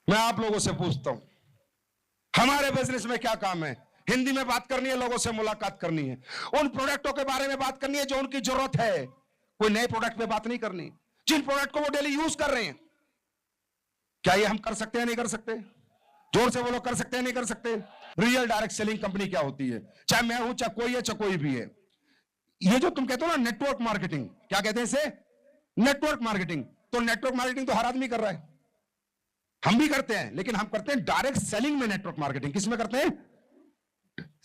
मैं आप लोगों से पूछता हूं, हमारे बिजनेस में क्या काम है? हिंदी में बात करनी है, लोगों से मुलाकात करनी है, उन प्रोडक्टों के बारे में बात करनी है जो उनकी जरूरत है। कोई नए प्रोडक्ट पे बात नहीं करनी, जिन प्रोडक्ट को वो डेली यूज कर रहे हैं। क्या ये हम कर सकते हैं, नहीं कर सकते? जोर से बोलो, कर सकते हैं, नहीं कर सकते? रियल डायरेक्ट सेलिंग कंपनी क्या होती है? चाहे मैं हूं, चाहे कोई है, चाहे कोई भी है। ये जो तुम कहते हो ना नेटवर्क मार्केटिंग, क्या कहते हैं इसे? Network marketing. तो नेटवर्क मार्केटिंग तो हर आदमी कर रहा है, हम भी करते हैं, लेकिन हम करते हैं डायरेक्ट सेलिंग में नेटवर्क मार्केटिंग। किसमें करते हैं?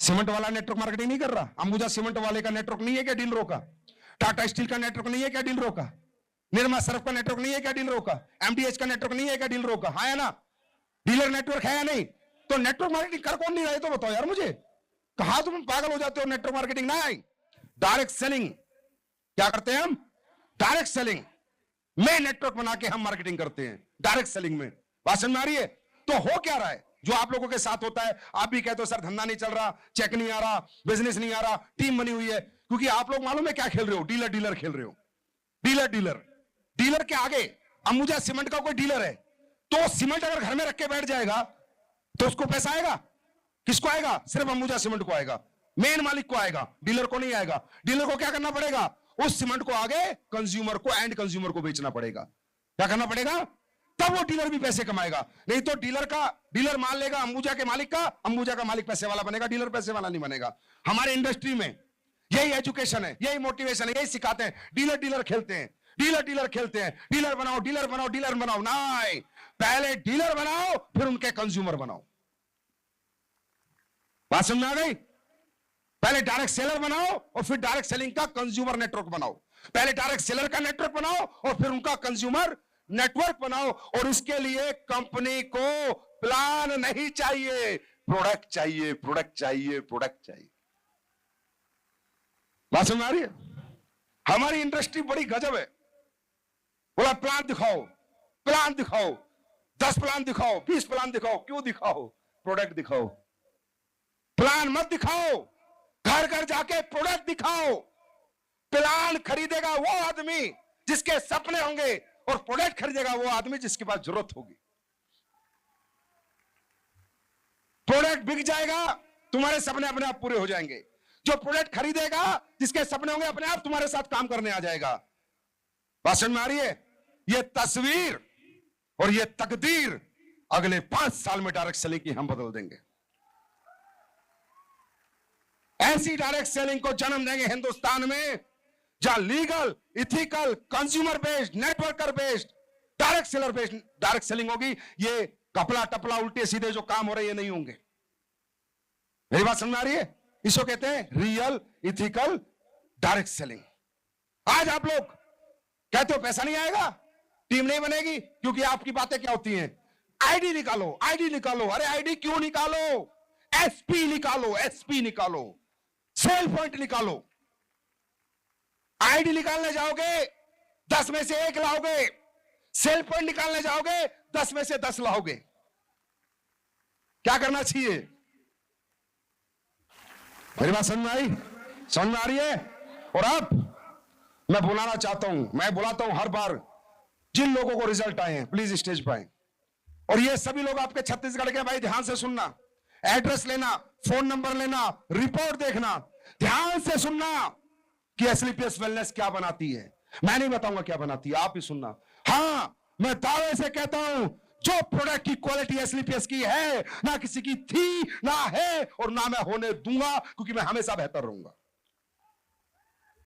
सीमेंट वाला नेटवर्क मार्केटिंग नहीं कर रहा। अंबुजा सीमेंट वाले का नेटवर्क नहीं है क्या डीलरों का? टाटा स्टील का नेटवर्क नहीं है क्या डीलरों का? निर्मा सर्फ का नेटवर्क नहीं है क्या डीलरों का? एमडीएच का नेटवर्क नहीं है क्या डीलरों का? हाँ या ना? डीलर नेटवर्क है या नहीं? तो नेटवर्क मार्केटिंग कर कौन नहीं रहे? तो बताओ यार मुझे, कहा तुम पागल हो जाते हो? नेटवर्क मार्केटिंग ना आई, डायरेक्ट सेलिंग। क्या करते हैं हम? डायरेक्ट सेलिंग में नेटवर्क बना के हम मार्केटिंग करते हैं, डायरेक्ट सेलिंग में। बात समझ में आ रही है? तो हो क्या रहा है जो आप लोगों के साथ होता है? आप भी कहते हो सर धंधा नहीं चल रहा, चेक नहीं आ रहा, बिजनेस नहीं आ रहा, टीम बनी हुई है। क्योंकि आप लोग मालूम है क्या खेल रहे हो? डीलर डीलर खेल रहे हो। डीलर डीलर डीलर के आगे अंबुजा सीमेंट का कोई डीलर है तो सीमेंट अगर घर में रख के बैठ जाएगा तो उसको पैसा आएगा? किसको आएगा? सिर्फ अंबुजा सीमेंट को आएगा, मेन मालिक को आएगा, डीलर को नहीं आएगा। डीलर को क्या करना पड़ेगा? उस सीमेंट को आगे कंज्यूमर को, एंड कंज्यूमर को बेचना पड़ेगा। क्या करना पड़ेगा? तब वो डीलर भी पैसे कमाएगा। नहीं तो डीलर मान लेगा अंबुजा के मालिक का, अंबुजा का मालिक पैसे वाला बनेगा, डीलर पैसे वाला नहीं बनेगा। हमारे इंडस्ट्री में यही एजुकेशन है, यही मोटिवेशन है, यही सिखाते हैं। डीलर डीलर खेलते हैं, डीलर डीलर खेलते हैं। डीलर बनाओ, डीलर बनाओ, डीलर बनाओ। नहीं, पहले डीलर बनाओ फिर उनके कंज्यूमर बनाओ। बात समझ में आ गई? पहले डायरेक्ट सेलर बनाओ और फिर डायरेक्ट सेलिंग का कंज्यूमर नेटवर्क बनाओ। पहले डायरेक्ट सेलर का नेटवर्क बनाओ और फिर उनका कंज्यूमर नेटवर्क बनाओ। और इसके लिए कंपनी को प्लान नहीं चाहिए, प्रोडक्ट चाहिए, प्रोडक्ट चाहिए, प्रोडक्ट चाहिए। बात समझ में आ रही है? हमारी इंडस्ट्री बड़ी गजब है। बोला प्लान दिखाओ, प्लान दिखाओ, 10 प्लान दिखाओ, 20 प्लान दिखाओ। क्यों दिखाओ? प्रोडक्ट दिखाओ। प्लान मत दिखाओ, घर घर जाके प्रोडक्ट दिखाओ। प्लान खरीदेगा वो आदमी जिसके सपने होंगे और प्रोडक्ट खरीदेगा वो आदमी जिसके पास जरूरत होगी। प्रोडक्ट बिक जाएगा, तुम्हारे सपने अपने आप पूरे हो जाएंगे। जो प्रोडक्ट खरीदेगा, जिसके सपने होंगे, अपने आप तुम्हारे साथ काम करने आ जाएगा। बात समझ में आ रही है? ये तस्वीर और ये तकदीर अगले 5 साल में डायरेक्ट सेलिंग की हम बदल देंगे। ऐसी डायरेक्ट सेलिंग को जन्म देंगे हिंदुस्तान में जहां legal, ethical, consumer based, networker based, direct seller based direct selling होगी। ये कपड़ा टपला उल्टे सीधे जो काम हो रहे हैं ये नहीं होंगे। मेरी बात समझ में आ रही है? इसको कहते हैं रियल, इथिकल, डायरेक्ट सेलिंग। आज आप लोग कहते हो पैसा नहीं आएगा, टीम नहीं बनेगी, क्योंकि आपकी बातें क्या होती हैं? आईडी निकालो, आईडी निकालो। अरे आईडी क्यों निकालो? एसपी निकालो, एसपी निकालो, सेल पॉइंट निकालो। आईडी निकालने जाओगे 10 में से 1 लाओगे, सेल पॉइंट निकालने जाओगे 10 में से 10 लाओगे। क्या करना चाहिए? मेरी बात समझ में आई? समझ में आ रही है? और अब मैं बुलाना चाहता हूं, मैं बुलाता हूं हर बार जिन लोगों को रिजल्ट आए हैं प्लीज स्टेज पर आए। और ये सभी लोग आपके छत्तीसगढ़ के, भाई ध्यान से सुनना, एड्रेस लेना, फोन नंबर लेना, रिपोर्ट देखना, ध्यान से सुनना कि एसलीपीएस वेलनेस क्या बनाती है। मैं नहीं बताऊंगा क्या बनाती है, आप ही सुनना। हां, मैं दावे से कहता हूं जो प्रोडक्ट की क्वालिटी एसलीपीएस की है, ना किसी की थी, ना है और ना मैं होने दूंगा, क्योंकि मैं हमेशा बेहतर रहूंगा।